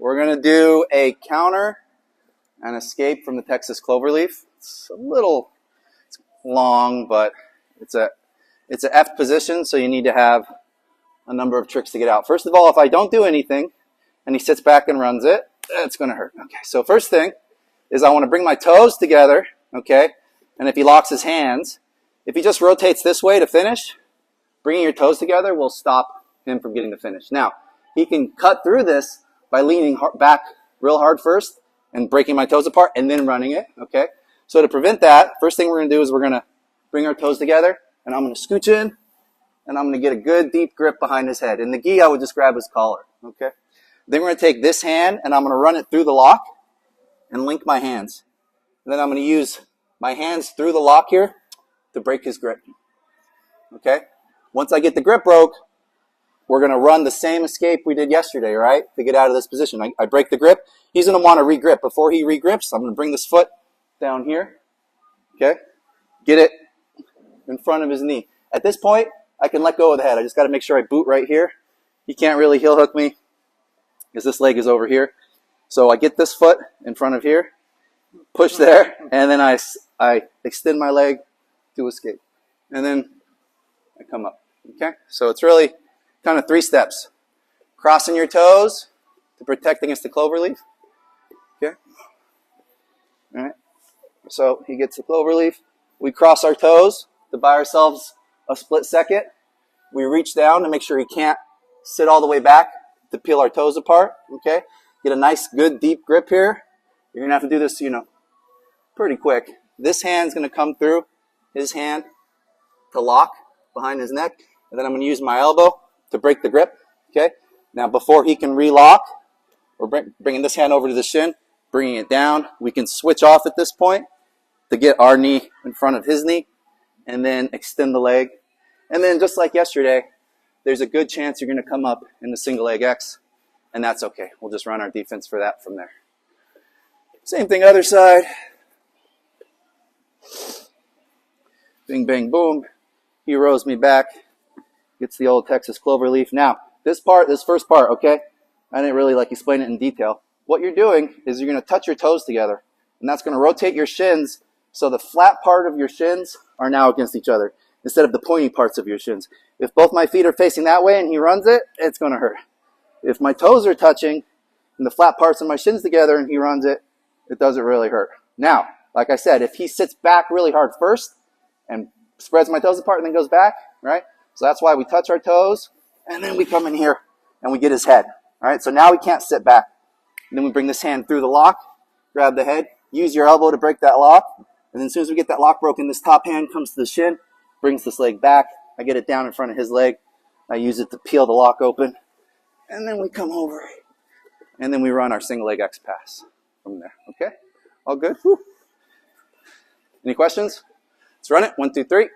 We're going to do a counter and escape from the Texas Cloverleaf. It's a little long, but it's a F position, so you need to have a number of tricks to get out. First of all, if I don't do anything and he sits back and runs it, it's going to hurt. Okay, so first thing is I want to bring my toes together, okay? And if he locks his hands, if he just rotates this way to finish, bringing your toes together will stop him from getting to finish. Now, he can cut through this by leaning back real hard first and breaking my toes apart and then running it, okay? So to prevent that, first thing we're going to do is we're going to bring our toes together, and I'm going to scooch in, and I'm going to get a good deep grip behind his head. In the gi, I would just grab his collar, okay? Then we're going to take this hand, and I'm going to run it through the lock and link my hands. And then I'm going to use my hands through the lock here to break his grip, okay? Once I get the grip broke, we're going to run the same escape we did yesterday, right, to get out of this position. I break the grip. He's going to want to re-grip. Before he re-grips, I'm going to bring this foot down here, okay? Get it in front of his knee. At this point, I can let go of the head. I just got to make sure I boot right here. He can't really heel hook me because this leg is over here. So I get this foot in front of here, push there, and then I extend my leg to escape. And then I come up, okay? So it's really kind of 3 steps. Crossing your toes to protect against the cloverleaf, okay? All right. So he gets the cloverleaf. We cross our toes to buy ourselves a split second. We reach down to make sure he can't sit all the way back to peel our toes apart, okay? Get a nice, good, deep grip here. You're going to have to do this, pretty quick. This hand's going to come through his hand to lock behind his neck, and then I'm going to use my elbow to break the grip, okay? Now, before he can relock, we're bringing this hand over to the shin, bringing it down. We can switch off at this point to get our knee in front of his knee, and then extend the leg. And then just like yesterday, there's a good chance you're going to come up in the single leg X, and that's okay. We'll just run our defense for that from there. Same thing other side. Bing, bang, boom. He rows me back. Gets the old Texas Cloverleaf. Now, this first part, okay? I didn't really explain it in detail. What you're doing is you're going to touch your toes together, and that's going to rotate your shins so the flat part of your shins are now against each other instead of the pointy parts of your shins. If both my feet are facing that way and he runs it, it's going to hurt. If my toes are touching and the flat parts of my shins together and he runs it, it doesn't really hurt. Now, like I said, if he sits back really hard first and spreads my toes apart and then goes back, right? So that's why we touch our toes, and then we come in here and we get his head. All right, so now he can't sit back. And then we bring this hand through the lock, grab the head, use your elbow to break that lock, and then as soon as we get that lock broken, this top hand comes to the shin, brings this leg back. I get it down in front of his leg. I use it to peel the lock open, and then we come over, and then we run our single leg X pass from there. Okay? All good? Whew. Any questions? Let's run it. 1, 2, 3.